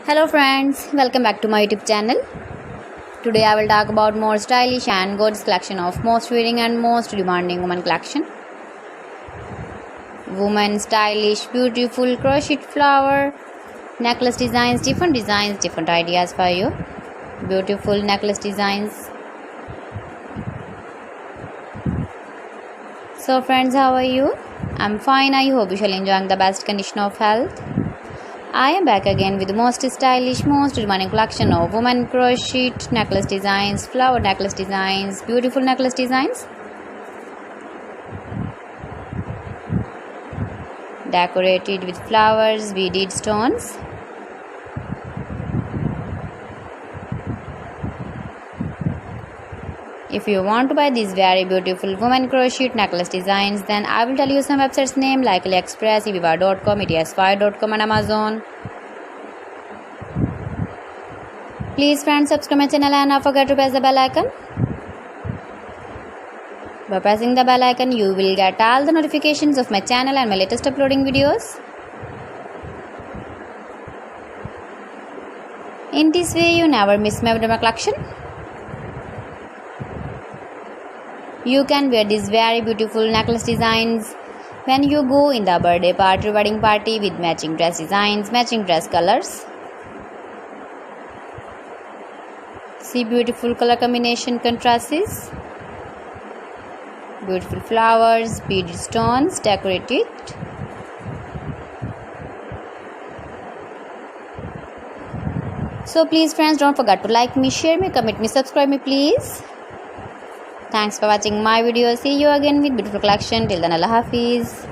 Hello friends, welcome back to my YouTube channel. Today I will talk about more stylish and gorgeous collection of most wearing and most demanding women collection. Women stylish, beautiful crocheted flower necklace designs, different ideas for you. Beautiful necklace designs. So friends, how are you? I'm fine. I hope you shall enjoying the best condition of health. I am back again with the most stylish, most demanding collection of women crochet necklace designs, flower necklace designs, beautiful necklace designs, decorated with flowers, beaded stones. If you want to buy these very beautiful women crochet necklace designs, then I will tell you some websites name like AliExpress, eBay.com, ets5.com and Amazon. Please friends, subscribe my channel and don't forget to press the bell icon. By pressing the bell icon, you will get all the notifications of my channel and my latest uploading videos. In this way, you never miss my collection. You can wear these very beautiful necklace designs when you go in the birthday party, wedding party with matching dress designs, matching dress colors. See beautiful color combination contrasts. Beautiful flowers, beaded stones, decorated. So please friends, don't forget to like me, share me, comment me, subscribe me please. Thanks for watching my video. See you again with beautiful collection. Till then, Allah Hafiz.